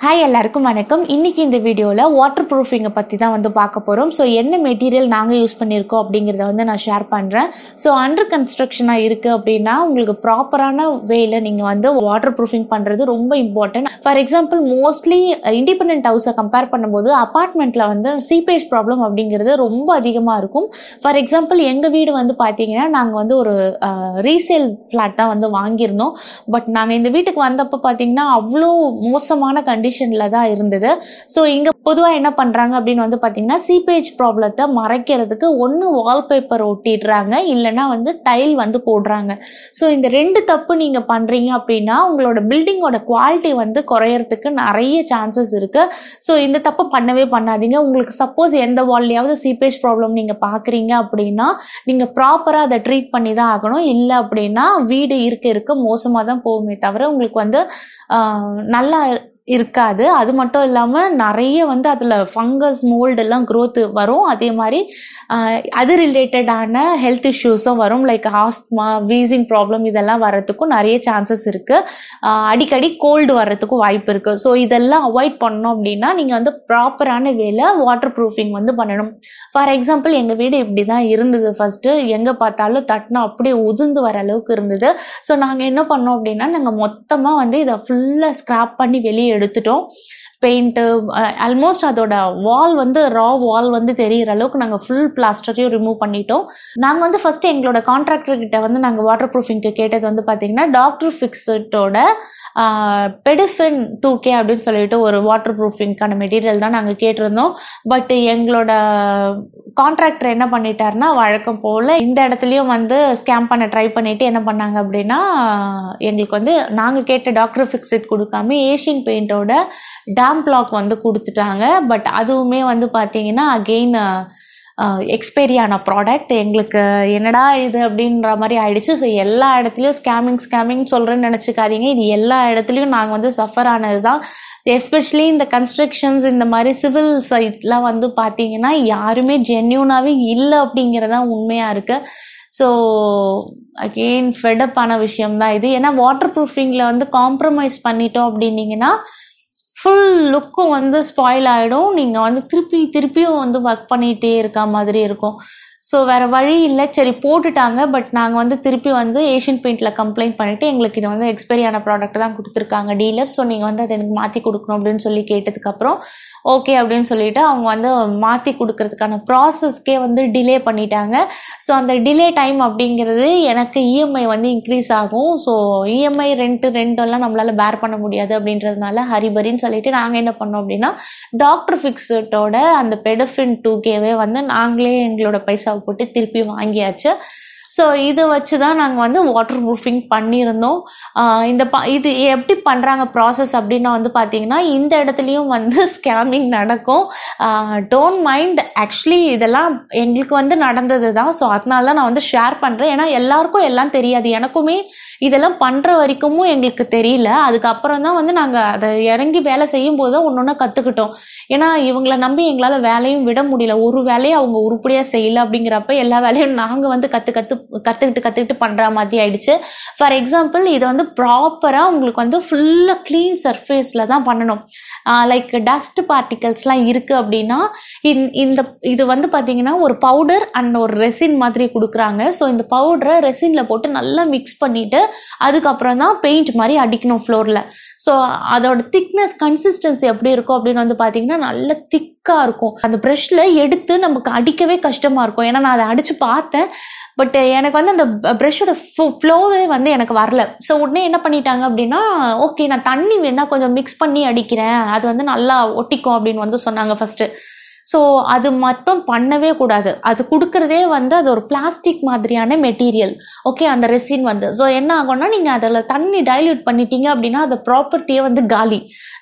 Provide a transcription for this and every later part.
Hi எல்லாருக்கும் வணக்கம். இன்னைக்கு இந்த வீடியோவில் வாட்டர் ப்ரூஃபிங்கை பற்றி தான் வந்து பார்க்க போகிறோம். ஸோ என்ன மெட்டீரியல் நாங்கள் யூஸ் பண்ணியிருக்கோம் அப்படிங்கிறத வந்து நான் ஷேர் பண்ணுறேன். ஸோ அண்டர் கன்ஸ்ட்ரக்ஷனாக இருக்குது அப்படின்னா உங்களுக்கு ப்ராப்பரான வேயில் நீங்கள் வந்து வாட்டர் ப்ரூஃபிங் பண்ணுறது ரொம்ப important. For example mostly independent ஹவுஸை கம்பேர் பண்ணும்போது அப்பார்ட்மெண்ட்டில் வந்து சீப்பேஜ் ப்ராப்ளம் அப்படிங்கிறது ரொம்ப அதிகமாக இருக்கும். ஃபார் எக்ஸாம்பிள் எங்கள் வீடு வந்து பார்த்தீங்கன்னா நாங்கள் வந்து ஒரு ரீசேல் ஃப்ளாட் தான் வந்து வாங்கியிருந்தோம். பட் நாங்கள் இந்த வீட்டுக்கு வந்தப்போ பார்த்தீங்கன்னா அவ்வளோ மோசமான கண்டிஷன்ல தான் இருந்தது. ஸோ இங்கே பொதுவாக என்ன பண்ணுறாங்க அப்படின்னு வந்து பார்த்தீங்கன்னா சீப்பேஜ் ப்ராப்ளத்தை மறைக்கிறதுக்கு ஒன்று வால்பேப்பர் ஒட்டிடுறாங்க, இல்லைன்னா வந்து டைல் வந்து போடுறாங்க. ஸோ இந்த ரெண்டு தப்பு நீங்கள் பண்ணுறீங்க அப்படின்னா உங்களோட பில்டிங்கோட குவாலிட்டி வந்து குறையறதுக்கு நிறைய சான்சஸ் இருக்குது. ஸோ இந்த தப்பு பண்ணவே பண்ணாதீங்க. உங்களுக்கு சப்போஸ் எந்த வால்லையாவது சீப்பேஜ் ப்ராப்ளம் நீங்கள் பார்க்குறீங்க அப்படின்னா நீங்கள் ப்ராப்பராக அதை ட்ரீட் பண்ணி தான் ஆகணும். இல்லை அப்படின்னா வீடு இருக்க மோசமாக தான் போகுமே தவிர உங்களுக்கு வந்து நல்லா இருக்காது. அது மட்டும் இல்லாமல் நிறைய வந்து அதில் ஃபங்கஸ் மோல்டு எல்லாம் க்ரோத் வரும். அதே மாதிரி அது ரிலேட்டடான ஹெல்த் இஷ்யூஸும் வரும். லைக் ஆஸ்துமா, வீசிங் ப்ராப்ளம் இதெல்லாம் வர்றதுக்கும் நிறைய சான்சஸ் இருக்குது. அடிக்கடி கோல்டு வர்றதுக்கும் வாய்ப்பு இருக்குது. ஸோ இதெல்லாம் அவாய்ட் பண்ணோம் அப்படின்னா நீங்கள் வந்து ப்ராப்பரான வேலை வாட்டர் ப்ரூஃபிங் வந்து பண்ணணும். ஃபார் எக்ஸாம்பிள் எங்கள் வீடு இப்படி தான் இருந்தது. ஃபஸ்ட்டு எங்கே பார்த்தாலும் தட்டினா அப்படியே உதிர்ந்து வர அளவுக்கு இருந்தது. ஸோ நாங்கள் என்ன பண்ணோம் அப்படின்னா நாங்கள் மொத்தமாக வந்து இதை ஃபுல்லாக ஸ்க்ராப் பண்ணி வெளியே எடுத்துட்டோம். பெயிண்ட்டு ஆல்மோஸ்ட் அதோட வால் வந்து ரா வால் வந்து தெரிகிற அளவுக்கு நாங்கள் ஃபுல் பிளாஸ்டரையும் ரிமூவ் பண்ணிட்டோம். நாங்கள் வந்து ஃபஸ்ட்டு எங்களோட கான்ட்ராக்டர்கிட்ட வந்து நாங்கள் வாட்டர் ப்ரூஃபிங்க்கு கேட்டது வந்து பார்த்திங்கன்னா டாக்டர் ஃபிக்ஸட்டோட பெடிஃபின் 2K அப்படின்னு சொல்லிட்டு ஒரு வாட்டர் ப்ரூஃபிங்க்கான மெட்டீரியல் தான் நாங்கள் கேட்டிருந்தோம். பட் எங்களோட கான்ட்ராக்டர் என்ன பண்ணிட்டாருன்னா வழக்கம் போல் இந்த இடத்துலையும் வந்து ஸ்கேம் பண்ண ட்ரை பண்ணிவிட்டு என்ன பண்ணாங்க அப்படின்னா எங்களுக்கு வந்து நாங்கள் கேட்ட டாக்டர் ஃபிக்ஸட் கொடுக்காம ஏஷியன் பெயிண்டோட டேம் பிளாக் வந்து கொடுத்துட்டாங்க. பட் அதுவுமே வந்து பார்த்தீங்கன்னா அகெயின் எக்ஸ்பைரி ஆன ப்ராடக்ட். எங்களுக்கு என்னடா இது அப்படின்ற மாதிரி ஆயிடுச்சு. ஸோ எல்லா இடத்துலையும் ஸ்கேமிங் சொல்கிறேன்னு நினச்சிக்காதீங்க. இது எல்லா இடத்துலையும் நாங்கள் வந்து சஃபர் ஆனது தான். எஸ்பெஷலி இந்த கன்ஸ்ட்ரக்ஷன்ஸ் இந்த மாதிரி சிவில் சைட்லாம் வந்து பார்த்தீங்கன்னா யாருமே ஜென்யூனாகவே இல்லை அப்படிங்கிறதான் உண்மையாக இருக்குது. ஸோ அகெயின் ஃபெடப்பான விஷயம்தான் இது. ஏன்னா வாட்டர் ப்ரூஃபிங்கில் வந்து காம்ப்ரமைஸ் பண்ணிட்டோம் அப்படின்னீங்கன்னா ஃபுல் லுக்கும் வந்து ஸ்பாயில் ஆகிடும். நீங்கள் வந்து திருப்பியும் வந்து ஒர்க் பண்ணிகிட்டே இருக்க மாதிரி இருக்கும். ஸோ வேறு வழி இல்லை, சரி போட்டுட்டாங்க. பட் நாங்கள் வந்து திருப்பி வந்து ஏஷியன் பெயிண்டில் கம்ப்ளைண்ட் பண்ணிவிட்டு எங்களுக்கு இது வந்து எக்ஸ்பைரியான ப்ராடக்ட் தான் கொடுத்துருக்காங்க டீலர். ஸோ நீங்கள் வந்து அதை எனக்கு மாற்றி கொடுக்கணும் அப்படின்னு சொல்லி கேட்டதுக்கப்புறம் ஓகே அப்படின்னு சொல்லிட்டு அவங்க வந்து மாற்றி கொடுக்கறதுக்கான ப்ராசஸ்க்கே வந்து டிலே பண்ணிட்டாங்க. ஸோ அந்த டிலே டைம் அப்படிங்கிறது எனக்கு இஎம்ஐ வந்து இன்க்ரீஸ் ஆகும். ஸோ இஎம்ஐ ரெண்டெல்லாம் நம்மளால் பேர் பண்ண முடியாது அப்படின்றதுனால ஹரிபரின்னு சொல்லிட்டு நாங்கள் என்ன பண்ணோம் அப்படின்னா டாக்டர் ஃபிக்ஸட்டோட அந்த பெடிஃபின் 2Kவே வந்து நாங்களே எங்களோட பைசா போட்டு திருப்பி வாங்கியாச்சு. ஸோ இதை வச்சு தான் நாங்கள் வந்து வாட்டர் ப்ரூஃபிங் பண்ணியிருந்தோம். இது எப்படி பண்ணுறாங்க ப்ராசஸ் அப்படின்னா வந்து பார்த்தீங்கன்னா இந்த இடத்துலையும் வந்து ஸ்கேமிங் நடக்கும். டோன்ட் மைண்ட், ஆக்சுவலி இதெல்லாம் எங்களுக்கு வந்து நடந்தது தான். ஸோ அதனால தான் நான் வந்து ஷேர் பண்ணுறேன். ஏன்னா எல்லாருக்கும் எல்லாம் தெரியாது. எனக்குமே இதெல்லாம் பண்ணுற வரைக்கும் எங்களுக்கு தெரியல. அதுக்கப்புறம் தான் வந்து நாங்கள் அதை இறங்கி வேலை செய்யும் போது தான் ஒன்று கற்றுக்கிட்டோம். ஏன்னா இவங்களை நம்பி எங்களால் வேலையும் விட முடியல. ஒரு வேலையை அவங்க உருப்படியாக செய்யலை அப்படிங்கிறப்ப எல்லா வேலையும் நாங்கள் வந்து கற்றுக்கிட்டு பண்ணுற மாதிரி ஆயிடுச்சு. ஃபார் எக்ஸாம்பிள் இதை வந்து ப்ராப்பராக உங்களுக்கு வந்து ஃபுல்லாக க்ளீன் சர்ஃபேஸில் தான் பண்ணணும். லைக் டஸ்ட் பார்ட்டிகல்ஸ்லாம் இருக்குது அப்படின்னா இது வந்து பார்த்தீங்கன்னா ஒரு பவுடர் அண்ட் ஒரு ரெசின் மாதிரி கொடுக்குறாங்க. ஸோ இந்த பவுடரை ரெசினில் போட்டு நல்லா மிக்ஸ் பண்ணிவிட்டு அதுக்கப்புறம் தான் பெயிண்ட் மாதிரி அடிக்கணும் ஃப்ளோரில். ஸோ அதோட திக்னஸ் கன்சிஸ்டன்சி எப்படி இருக்கும் அப்படின்னு வந்து பார்த்தீங்கன்னா நல்ல திக்காக இருக்கும். அந்த ப்ரஷ்ல எடுத்து நமக்கு அடிக்கவே கஷ்டமாக இருக்கும். ஏன்னா நான் அதை அடித்து பார்த்தேன். பட் எனக்கு வந்து அந்த ப்ரஷோட ஃப்ளோவே வந்து எனக்கு வரல. ஸோ உடனே என்ன பண்ணிட்டாங்க அப்படின்னா ஓகே நான் தண்ணி வேணால் கொஞ்சம் மிக்ஸ் பண்ணி அடிக்கிறேன், அது வந்து நல்லா ஒட்டிக்கும் அப்படின்னு வந்து சொன்னாங்க ஃபஸ்ட்டு. ஸோ அது மட்டும் பண்ணவே கூடாது. அது கொடுக்குறதே வந்து அது ஒரு பிளாஸ்டிக் மாதிரியான மெட்டீரியல். ஓகே அந்த ரெசின் வந்து ஸோ என்ன ஆகும்னா நீங்கள் அதில் தண்ணி டைல்யூட் பண்ணிட்டீங்க அப்படின்னா அந்த ப்ராப்பர்ட்டியே வந்து காலி.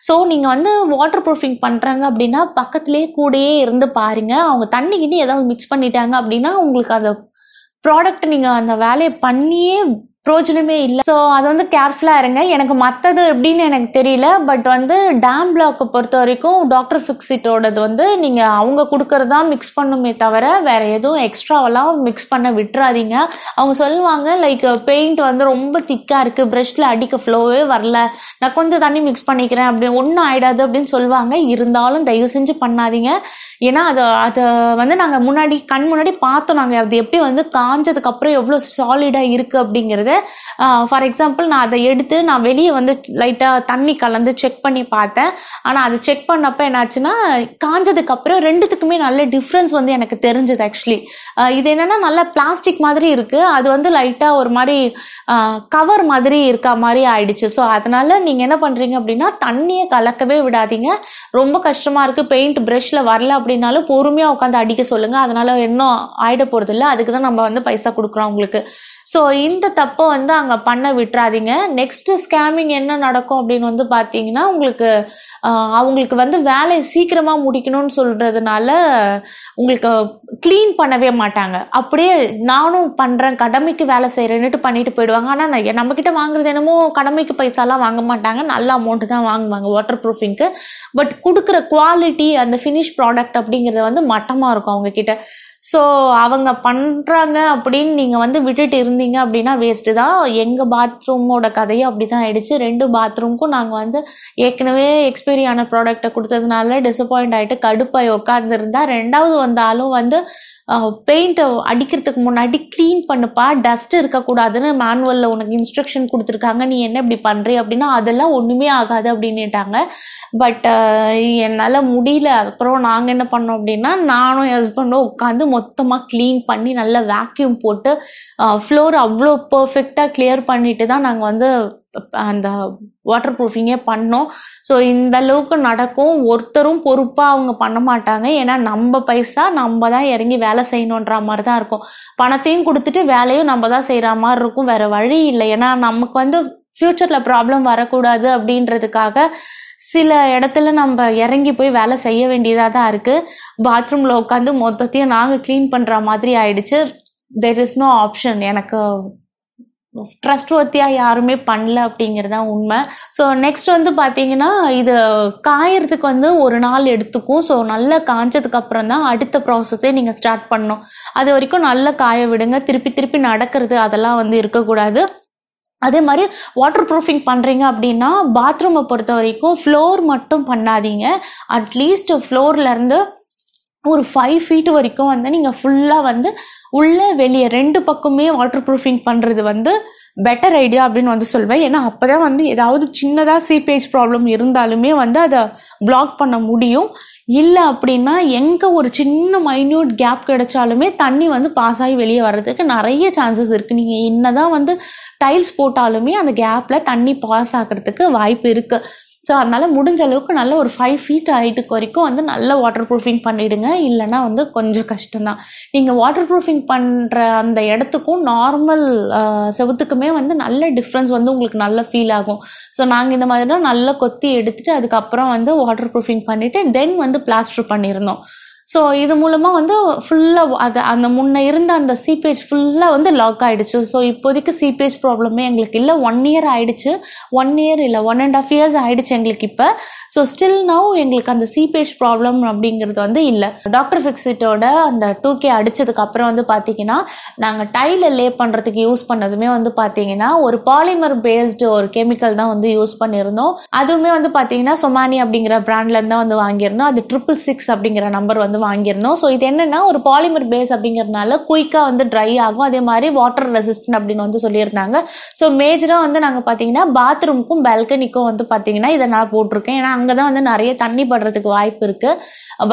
ஸோ நீங்கள் வந்து வாட்டர் ப்ரூஃபிங் பண்ணுறாங்க அப்படின்னா பக்கத்துலேயே கூடயே இருந்து பாருங்கள். அவங்க தண்ணிக்கிட்டே ஏதாவது மிக்ஸ் பண்ணிட்டாங்க அப்படின்னா உங்களுக்கு அந்த ப்ராடக்ட் நீங்கள் அந்த வேலையை பண்ணியே பிரோஜனமே இல்லை. ஸோ அது வந்து கேர்ஃபுல்லாக இருங்க. எனக்கு மற்றது எப்படின்னு எனக்கு தெரியல, பட் வந்து டேம் பிளாக்கை பொறுத்த வரைக்கும் டாக்டர் ஃபிக்ஸிட்டோடது வந்து நீங்கள் அவங்க கொடுக்கறதா மிக்ஸ் பண்ணுமே தவிர வேறு எதுவும் எக்ஸ்ட்ராவெல்லாம் மிக்ஸ் பண்ண விட்டுறாதீங்க. அவங்க சொல்லுவாங்க லைக் பெயிண்ட் வந்து ரொம்ப திக்காக இருக்குது, ப்ரஷ்ல அடிக்க ஃப்ளோவே வரல, நான் கொஞ்சம் தண்ணி மிக்ஸ் பண்ணிக்கிறேன் அப்படின்னு, ஒன்றும் ஆயிடாது அப்படின்னு சொல்லுவாங்க. இருந்தாலும் தயவு செஞ்சு பண்ணாதீங்க. ஏன்னா அதை வந்து நாங்கள் கண் முன்னாடி பார்த்தோம். நாங்கள் அது எப்படி வந்து காஞ்சதுக்கப்புறம் எவ்வளோ சாலிடாக இருக்குது அப்படிங்கிறது. ஃபார் எக்ஸாம்பிள் நான் அதை எடுத்து நான் வெளியே வந்து லைட்டாக தண்ணி கலந்து செக் பண்ணி பார்த்தேன். ஆனால் அது செக் பண்ணப்போ என்னாச்சுன்னா காஞ்சதுக்கப்புறம் ரெண்டுத்துக்குமே நல்ல டிஃப்ரென்ஸ் வந்து எனக்கு தெரிஞ்சது. ஆக்சுவலி இது என்னென்னா நல்லா பிளாஸ்டிக் மாதிரி இருக்குது, அது வந்து லைட்டாக ஒரு மாதிரி கவர் மாதிரி இருக்கா மாதிரி ஆயிடுச்சு. ஸோ அதனால் நீங்கள் என்ன பண்ணுறீங்க அப்படின்னா தண்ணியை கலக்கவே விடாதீங்க. ரொம்ப கஷ்டமாக இருக்குது, பெயிண்ட் ப்ரஷ்ல வரல அப்படின்னாலும் பொறுமையாக உட்காந்து அடிக்க சொல்லுங்கள். அதனால் இன்னும் ஆயிட போகிறதில்ல, அதுக்கு தான் நம்ம வந்து பைசா கொடுக்குறோம் உங்களுக்கு. ஸோ இந்த தப்பை வந்து அங்கே பண்ண விட்டுறாதீங்க. நெக்ஸ்ட்டு ஸ்கேமிங் என்ன நடக்கும் அப்படின்னு வந்து பார்த்தீங்கன்னா அவங்களுக்கு வந்து வேலையை சீக்கிரமாக முடிக்கணும்னு சொல்கிறதுனால உங்களுக்கு க்ளீன் பண்ணவே மாட்டாங்க. அப்படியே நானும் பண்ணுறேன், கடமைக்கு வேலை செய்கிறேன்னுட்டு பண்ணிட்டு போயிடுவாங்க. ஆனால் நம்மக்கிட்ட வாங்குறது என்னமோ கடமைக்கு பைசாலாம் வாங்க மாட்டாங்க, நல்ல அமௌண்ட்டு தான் வாங்குவாங்க வாட்டர் ப்ரூஃபிங்க்கு. பட் கொடுக்குற குவாலிட்டி அந்த ஃபினிஷ் ப்ராடக்ட் அப்படிங்கிறது வந்து மட்டமாக இருக்கும் அவங்கக்கிட்ட. ஸோ அவங்க பண்ணுறாங்க அப்படின்னு நீங்கள் வந்து விட்டுட்டு இருந்தீங்க அப்படின்னா வேஸ்ட்டு தான். எங்கள் பாத்ரூமோட கதையும் அப்படி தான் ஆகிடுச்சு. 2 பாத்ரூம்க்கும் நாங்கள் வந்து ஏற்கனவே எக்ஸ்பைரி ஆன ப்ராடக்டை கொடுத்ததுனால டிசப்பாயிண்ட் ஆகிட்டு கடுப்பாய் உட்காந்துருந்தா. 2வது வந்தாலும் வந்து பெயிண்ட்டை அடிக்கிறதுக்கு முன்னாடி க்ளீன் பண்ணுப்பா, டஸ்ட் இருக்கக்கூடாதுன்னு மேனுவலில் உனக்கு இன்ஸ்ட்ரக்ஷன் கொடுத்துருக்காங்க, நீ என்ன இப்படி பண்ணுறீ அப்படின்னா அதெல்லாம் ஒன்றுமே ஆகாது அப்படின்னுட்டாங்க. பட் என்னால் முடியல. அப்புறம் நாங்கள் என்ன பண்ணோம் அப்படின்னா நானும் என் ஹஸ்பண்டும் உட்காந்து மொத்தமாக க்ளீன் பண்ணி நல்லா வேக்யூம் போட்டு ஃப்ளோர் அவ்வளோ பர்ஃபெக்டாக கிளியர் பண்ணிட்டு தான் நாங்கள் வந்து அந்த வாட்டர் ப்ரூஃபிங்கே பண்ணோம். ஸோ இந்த அளவுக்கு நடக்கும். ஒருத்தரும் பொறுப்பாக அவங்க பண்ண மாட்டாங்க. ஏன்னா நம்ம பைசா நம்ம தான் இறங்கி வேலை செய்யணுன்ற மாதிரி தான் இருக்கும். பணத்தையும் கொடுத்துட்டு வேலையும் நம்ம தான் செய்கிற மாதிரி இருக்கும், வேறு வழி இல்லை. ஏன்னா நமக்கு வந்து ஃப்யூச்சரில் ப்ராப்ளம் வரக்கூடாது அப்படின்றதுக்காக சில இடத்துல நம்ம இறங்கி போய் வேலை செய்ய வேண்டியதாக தான் இருக்குது. பாத்ரூமில் உட்காந்து மொத்தத்தையும் நாங்கள் க்ளீன் பண்ணுற மாதிரி ஆயிடுச்சு. There is no option. எனக்கு ட்ரஸ்ட்வர்த்தியாக யாருமே பண்ணல அப்படிங்கிறது தான் உண்மை. ஸோ நெக்ஸ்ட் வந்து பார்த்தீங்கன்னா இது காயறதுக்கு வந்து ஒரு நாள் எடுத்துக்கும். ஸோ நல்லா காய்ச்சதுக்கப்புறம் தான் அடுத்த ப்ராசஸே நீங்கள் ஸ்டார்ட் பண்ணணும். அது வரைக்கும் நல்லா காய விடுங்க. திருப்பி நடக்கிறது அதெல்லாம் வந்து இருக்கக்கூடாது. அதே மாதிரி வாட்டர் ப்ரூஃபிங் பண்ணுறீங்க அப்படின்னா பாத்ரூமை பொறுத்த வரைக்கும் ஃப்ளோர் மட்டும் பண்ணாதீங்க. அட்லீஸ்ட் ஃப்ளோர்லேருந்து ஒரு 5 feet வரைக்கும் வந்து நீங்கள் ஃபுல்லாக வந்து உள்ளே வெளியே 2 பக்கமே வாட்டர் ப்ரூஃபிங் பண்ணுறது வந்து பெட்டர் ஐடியா அப்படின்னு வந்து சொல்வேன். ஏன்னா அப்போ தான் வந்து ஏதாவது சின்னதாக சீப்பேஜ் ப்ராப்ளம் இருந்தாலுமே வந்து அதை பிளாக் பண்ண முடியும். இல்லை அப்படின்னா எங்கே ஒரு சின்ன மைன்யூட் கேப் கிடைச்சாலுமே தண்ணி வந்து பாஸ் ஆகி வெளியே வர்றதுக்கு நிறைய சான்சஸ் இருக்குது. நீங்கள் என்னதான் வந்து டைல்ஸ் போட்டாலுமே அந்த கேப்பில் தண்ணி பாஸ் ஆகிறதுக்கு வாய்ப்பு இருக்குது. ஸோ அதனால் முடிஞ்ச அளவுக்கு நல்ல ஒரு 5 feet ஹைட்டுக்கு வரைக்கும் வந்து நல்ல வாட்டர் ப்ரூஃபிங் பண்ணிவிடுங்க. இல்லைனா வந்து கொஞ்சம் கஷ்டம்தான். நீங்கள் வாட்டர் ப்ரூஃபிங் பண்ணுற அந்த இடத்துக்கும் நார்மல் செவுத்துக்குமே வந்து நல்ல டிஃப்ரென்ஸ் வந்து உங்களுக்கு நல்ல ஃபீல் ஆகும். ஸோ நாங்கள் இந்த மாதிரி தான் நல்லா கொத்தி எடுத்துகிட்டு அதுக்கப்புறம் வந்து வாட்டர் ப்ரூஃபிங் பண்ணிவிட்டு தென் வந்து பிளாஸ்டர் பண்ணியிருந்தோம். ஸோ இது மூலமாக வந்து ஃபுல்லாக அந்த முன்னே இருந்த அந்த சீப்பேஜ் ஃபுல்லாக வந்து லாக் ஆகிடுச்சு. ஸோ இப்போதைக்கு சீப்பேஜ் ப்ராப்ளமே எங்களுக்கு இல்லை. 1 year ஆகிடுச்சு. 1 year இல்லை 1.5 years ஆகிடுச்சு எங்களுக்கு இப்போ. ஸோ ஸ்டில் நவ் எங்களுக்கு அந்த சீப்பேஜ் ப்ராப்ளம் அப்படிங்கிறது வந்து இல்லை. டாக்டர் ஃபிக்ஸிட்டோட அந்த 2K அடித்ததுக்கப்புறம் வந்து பார்த்தீங்கன்னா நாங்கள் டைலை லே பண்ணுறதுக்கு யூஸ் பண்ணதுமே வந்து பார்த்தீங்கன்னா ஒரு பாலிமர் பேஸ்டு ஒரு கெமிக்கல் தான் வந்து யூஸ் பண்ணியிருந்தோம். அதுவுமே வந்து பார்த்தீங்கன்னா சொமானி அப்படிங்கிற பிராண்ட்லேருந்து தான் வந்து வாங்கியிருந்தோம். அது 666 அப்படிங்கிற நம்பர் வந்து வாங்கியிருந்தோம். ஸோ இது என்னன்னா ஒரு பாலிமர் பேஸ் அப்படிங்கிறதுனால குயிக்காக வந்து ட்ரை ஆகும். அதே மாதிரி வாட்டர் ரெசிஸ்டன்ட் அப்படின்னு வந்து சொல்லியிருந்தாங்க. ஸோ மேஜராக வந்து நாங்கள் பார்த்தீங்கன்னா பாத்ரூமுக்கும் பால்கனிக்கும் வந்து பார்த்தீங்கன்னா இதை நான் போட்டிருக்கேன். ஏன்னா அங்கே தான் வந்து நிறைய தண்ணி படுறதுக்கு வாய்ப்பு இருக்குது.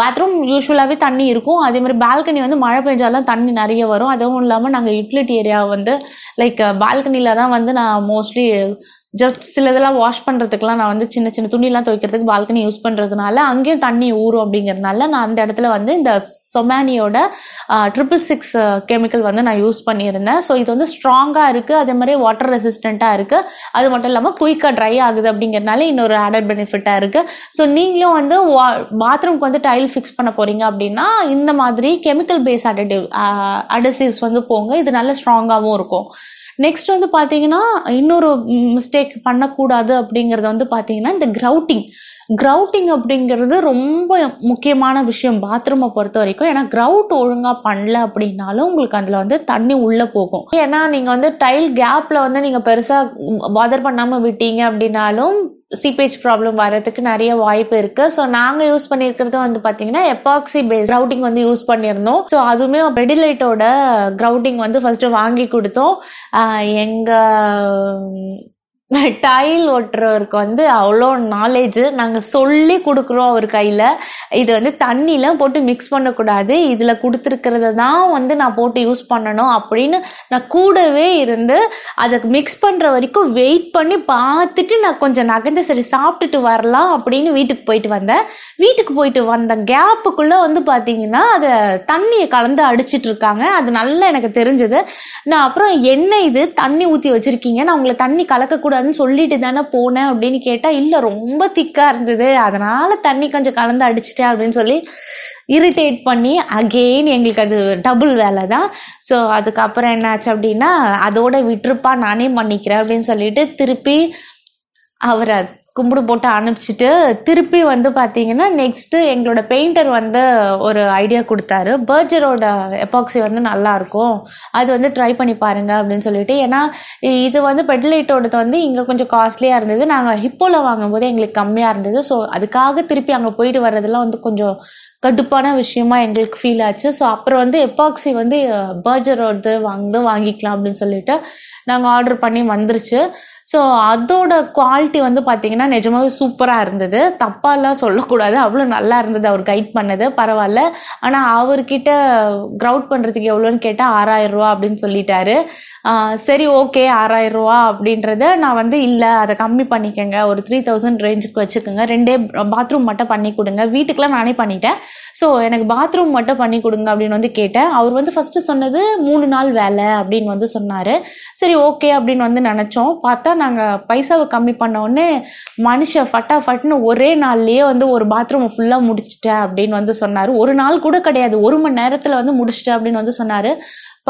பாத்ரூம் யூஸ்வலாகவே தண்ணி இருக்கும். அதே மாதிரி பால்கனி வந்து மழை பெஞ்சாலும் தண்ணி நிறைய வரும். அதுவும் இல்லாமல் நாங்கள் யூட்டிலிட்டி ஏரியா வந்து லைக் பால்கனியில் தான் வந்து நான் மோஸ்ட்லி ஜஸ்ட் சில இதெல்லாம் வாஷ் பண்ணுறதுக்குலாம் நான் வந்து சின்ன சின்ன துணிலாம் துவைக்கிறதுக்கு பால்கனி யூஸ் பண்ணுறதுனால அங்கேயும் தண்ணி ஊறும் அப்படிங்கிறதுனால நான் அந்த இடத்துல வந்து இந்த சொமானியோட 666 கெமிக்கல் வந்து நான் யூஸ் பண்ணியிருந்தேன். ஸோ இது வந்து ஸ்ட்ராங்காக இருக்குது, அதே மாதிரி வாட்டர் ரெசிஸ்டண்ட்டாக இருக்குது. அது மட்டும் இல்லாமல் குயிக்காக ட்ரை ஆகுது அப்படிங்கிறதுனால இன்னொரு ஆடட் பெனிஃபிட்டாக இருக்குது. ஸோ நீங்களும் வந்து பாத்ரூம்க்கு வந்து டைல் ஃபிக்ஸ் பண்ண போகிறீங்க அப்படின்னா இந்த மாதிரி கெமிக்கல் பேஸ் அடசிவ்ஸ் வந்து போங்க. இது நல்ல ஸ்ட்ராங்காகவும் இருக்கும். நெக்ஸ்ட் வந்து பார்த்தீங்கன்னா இன்னொரு மிஸ்டேக் பண்ணக்கூடாது அப்படிங்கிறது வந்து பார்த்தீங்கன்னா இந்த கிரவுட்டிங் அப்படிங்கிறது ரொம்ப முக்கியமான விஷயம் பாத்ரூமை பொறுத்த வரைக்கும். ஏன்னா கிரவுட் ஒழுங்காக பண்ணல அப்படின்னாலும் உங்களுக்கு அதில் வந்து தண்ணி உள்ளே போகும். ஏன்னா நீங்கள் வந்து டைல் கேப்பில் வந்து நீங்கள் பெருசாக பாதர் பண்ணாமல் விட்டீங்க அப்படின்னாலும் சீப்பேஜ் ப்ராப்ளம் வர்றதுக்கு நிறைய வாய்ப்பு இருக்குது. ஸோ நாங்கள் யூஸ் பண்ணியிருக்கிறது வந்து பார்த்தீங்கன்னா எபாக்சி பேஸ் கிரவுட்டிங் வந்து யூஸ் பண்ணியிருந்தோம். ஸோ அதுவுமே பெடிலைட்டோட கிரவுட்டிங் வந்து ஃபஸ்ட்டு வாங்கி கொடுத்தோம். எங்கள் டைல் ஒட்டுறவருக்கு வந்து அவ்வளோ நாலேஜ். நாங்கள் சொல்லி கொடுக்குறோம் அவர் கையில், இது வந்து தண்ணியில் போட்டு மிக்ஸ் பண்ணக்கூடாது, இதில் கொடுத்துருக்கிறத தான் வந்து நான் போட்டு யூஸ் பண்ணணும் அப்படின்னு நான் கூடவே இருந்து அதை மிக்ஸ் பண்ணுற வரைக்கும் வெயிட் பண்ணி பார்த்துட்டு நான் கொஞ்சம் நகர்ந்து சரி சாப்பிட்டுட்டு வரலாம் அப்படின்னு வீட்டுக்கு போயிட்டு வந்த கேப்புக்குள்ளே வந்து பார்த்தீங்கன்னா அதை தண்ணியை கலந்து அடிச்சிட்டு இருக்காங்க. அது நல்லா எனக்கு தெரிஞ்சது. நான் அப்புறம் என்ன இது தண்ணி ஊற்றி வச்சுருக்கீங்க, நான் உங்களை தண்ணி கலக்கக்கூடாது சொல்லிட்டு தானே போனேன் அப்படின்னு கேட்டா, இல்ல ரொம்ப திக்கா இருந்தது அதனால தண்ணி கொஞ்சம் கலந்து அடிச்சிட்டேன் அப்படின்னு சொல்லி இரிட்டேட் பண்ணி அகெயின் எங்களுக்கு அது டபுள் வேலை தான். ஸோ அதுக்கப்புறம் என்னாச்சு அப்படின்னா, அதோட விட்டுருப்பா நானே பண்ணிக்கிறேன் அப்படின்னு சொல்லிட்டு திருப்பி அவரை கும்பிடு போட்டு அனுப்பிச்சிட்டு திருப்பி வந்து பார்த்தீங்கன்னா நெக்ஸ்ட்டு எங்களோட பெயிண்டர் வந்து ஒரு ஐடியா கொடுத்தாரு. பர்ஜரோட எபாக்சி வந்து நல்லாயிருக்கும், அது வந்து ட்ரை பண்ணி பாருங்கள் அப்படின்னு சொல்லிட்டு. ஏன்னா இது வந்து பெட்லைட்டோடது வந்து இங்கே கொஞ்சம் காஸ்ட்லியாக இருந்தது, நாங்கள் ஹிப்போவில் வாங்கும்போது எங்களுக்கு கம்மியாக இருந்தது. ஸோ அதுக்காக திருப்பி அங்கே போயிட்டு வர்றதெல்லாம் வந்து கொஞ்சம் கடுப்பான விஷயமா எங்களுக்கு ஃபீல் ஆச்சு. ஸோ அப்புறம் வந்து எபாக்சி வந்து பர்ஜரோடு வாங்கிக்கலாம் அப்படின்னு சொல்லிட்டு நாங்கள் ஆர்டர் பண்ணி வந்துருச்சு. ஸோ அதோட குவாலிட்டி வந்து பார்த்திங்கன்னா நிஜமாவே சூப்பராக இருந்தது, தப்பாலாம் சொல்லக்கூடாது, அவ்வளோ நல்லா இருந்தது. அவர் கைட் பண்ணது பரவாயில்ல. ஆனால் அவர்கிட்ட க்ரவுட் பண்ணுறதுக்கு எவ்வளோன்னு கேட்டால் 6000 ரூபா அப்படின்னு சொல்லிட்டாரு. சரி ஓகே 6000 ரூபா அப்படின்றத நான் வந்து இல்லை அதை கம்மி பண்ணிக்கங்க, ஒரு 3000 ரேஞ்சுக்கு வச்சுக்கோங்க, 2 பாத்ரூம் மட்டும் பண்ணி கொடுங்க, வீட்டுக்கெலாம் நானே பண்ணிட்டேன், ஸோ எனக்கு பாத்ரூம் மட்டும் பண்ணி கொடுங்க அப்படின்னு வந்து கேட்டேன். அவர் வந்து ஃபஸ்ட்டு சொன்னது 3 நாள் வேலை அப்படின்னு வந்து சொன்னார். சரி ஓகே அப்படின்னு வந்து நினச்சோம். பார்த்தா நாங்கள் பைசாவை கம்மி பண்ணோடனே மனுஷன் ஃபட்டாஃபட்னு ஒரே நாள்லேயே வந்து ஒரு பாத்ரூமை ஃபுல்லாக முடிச்சிட்டேன் அப்படின்னு வந்து சொன்னார். ஒரு நாள் கூட கிடையாது, 1 மணி நேரத்தில் வந்து முடிச்சிட்டேன் அப்படின்னு வந்து சொன்னார்.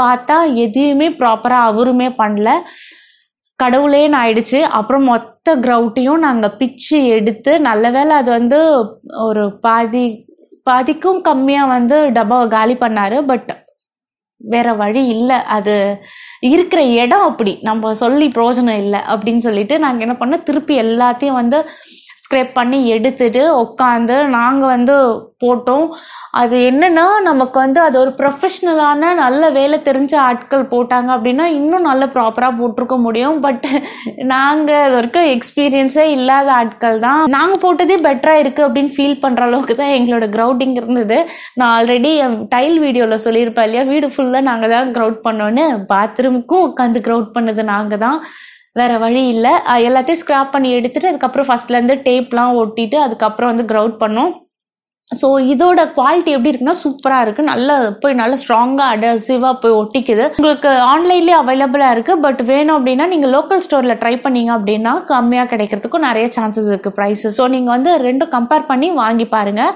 பார்த்தா எதையுமே ப்ராப்பராக அவருமே பண்ணல, கடவுளேன்னு ஆயிடுச்சு. அப்புறம் மொத்த கிரவுட்டையும் நாங்கள் பிச்சு எடுத்து, நல்ல வேளை அது வந்து ஒரு பாதிக்கும் கம்மியாக வந்து டப்பாவை காலி பண்ணார். பட் வேற வழி இல்லை, அது இருக்கிற இடம் அப்படி, நம்ம சொல்லி பிரயோஜனம் இல்லை அப்படின்னு சொல்லிட்டு நாங்கள் என்ன பண்ணோம், திருப்பி எல்லாத்தையும் வந்து ஸ்க்ரேப் பண்ணி எடுத்துட்டு உட்காந்து நாங்கள் வந்து போட்டோம். அது என்னன்னா நமக்கு வந்து அது ஒரு ப்ரொஃபஷ்னலான நல்ல வேலை தெரிஞ்ச ஆட்கள் போட்டாங்க அப்படின்னா இன்னும் நல்ல ப்ராப்பராக போட்டிருக்க முடியும். பட் நாங்கள் அது வரைக்கும் எக்ஸ்பீரியன்ஸே இல்லாத ஆட்கள் தான், நாங்கள் போட்டதே பெட்டராக இருக்குது அப்படின்னு ஃபீல் பண்ணுற அளவுக்கு தான் எங்களோட கிரவுட்டிங் இருந்தது. நான் ஆல்ரெடி என் டைல் வீடியோவில் சொல்லியிருப்பேன் இல்லையா, வீடு ஃபுல்லாக நாங்கள் தான் கிரவுட் பண்ணோன்னு, பாத்ரூமுக்கும் உட்காந்து கிரவுட் பண்ணது நாங்கள் தான், வேறு வழி இல்லை. எல்லாத்தையும் ஸ்க்ராப் பண்ணி எடுத்துகிட்டு அதுக்கப்புறம் ஃபஸ்ட்லேருந்து டேப்லாம் ஒட்டிட்டு அதுக்கப்புறம் வந்து கிரவுட் பண்ணோம். ஸோ இதோட குவாலிட்டி எப்படி இருக்குன்னா சூப்பராக இருக்குது, நல்லா ஸ்ட்ராங்காக அடசிவாக போய் ஒட்டிக்குது. உங்களுக்கு ஆன்லைன்லேயே அவைலபிளாக இருக்குது. பட் வேணும் அப்படின்னா நீங்கள் லோக்கல் ஸ்டோரில் ட்ரை பண்ணிங்க அப்படின்னா கம்மியாக கிடைக்கிறதுக்கும் நிறைய சான்சஸ் இருக்குது ப்ரைஸு. ஸோ நீங்கள் வந்து ரெண்டும் கம்பேர் பண்ணி வாங்கி பாருங்கள்.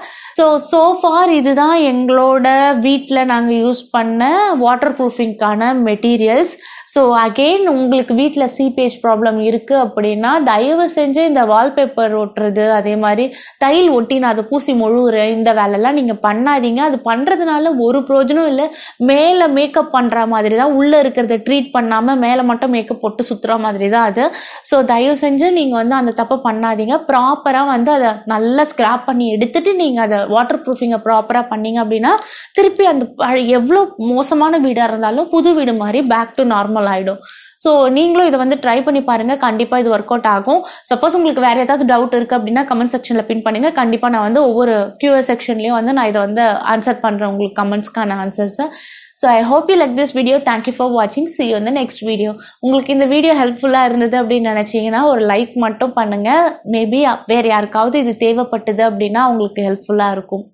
ஸோ ஃபார் இதுதான் எங்களோட வீட்டில் நாங்கள் யூஸ் பண்ண வாட்டர் ப்ரூஃபிங்கான மெட்டீரியல்ஸ். ஸோ அகெயின் உங்களுக்கு வீட்டில் சீப்பேஜ் ப்ராப்ளம் இருக்குது அப்படின்னா தயவு செஞ்சு இந்த வால்பேப்பர் ஒட்டுறது, அதே மாதிரி டைல் ஒட்டி நான் அதை பூசி முழுவுறேன், இந்த வேலைலாம் நீங்கள் பண்ணாதீங்க. அது பண்ணுறதுனால ஒரு பிரயோஜனம் இல்லை, மேலே மேக்கப் பண்ணுற மாதிரி தான், உள்ளே இருக்கிறத ட்ரீட் பண்ணாமல் மேலே மட்டும் மேக்கப் போட்டு சுற்றுற மாதிரி தான் அது. ஸோ தயவு செஞ்சு நீங்கள் வந்து அந்த தப்பை பண்ணாதீங்க. ப்ராப்பராக வந்து அதை நல்லா ஸ்க்ராப் பண்ணி எடுத்துகிட்டு நீங்கள் அதை வாட்டர் ப்ரூஃபிங்கை ப்ராப்பராக பண்ணீங்க அப்படின்னா திருப்பி அந்த எவ்வளோ மோசமான வீடாக இருந்தாலும் புது வீடு மாதிரி பேக் டு நார்மல் ஆகிடும். ஸோ நீங்களும் இதை வந்து ட்ரை பண்ணி பாருங்கள், கண்டிப்பாக இது ஒர்க் அவுட் ஆகும். சப்போஸ் உங்களுக்கு வேறு ஏதாவது டவுட் இருக்குது அப்படின்னா கமெண்ட் செக்ஷனில் பின் பண்ணுங்கள். கண்டிப்பாக நான் வந்து ஒவ்வொரு Q&A செக்ஷன்லேயும் வந்து நான் இதை வந்து ஆன்சர் பண்ணுறேன் உங்களுக்கு கமெண்ட்ஸ்க்கான ஆன்சர்ஸை. So I hope you like this video. Thank you for வாட்சிங். see you in the next video. உங்களுக்கு இந்த வீடியோ ஹெல்ப்ஃபுல்லாக இருந்தது அப்படின்னு நினச்சிங்கன்னா ஒரு லைக் மட்டும் பண்ணுங்கள். மேபி வேறு யாருக்காவது இது தேவைப்பட்டது அப்படின்னா உங்களுக்கு ஹெல்ப்ஃபுல்லாக இருக்கும்.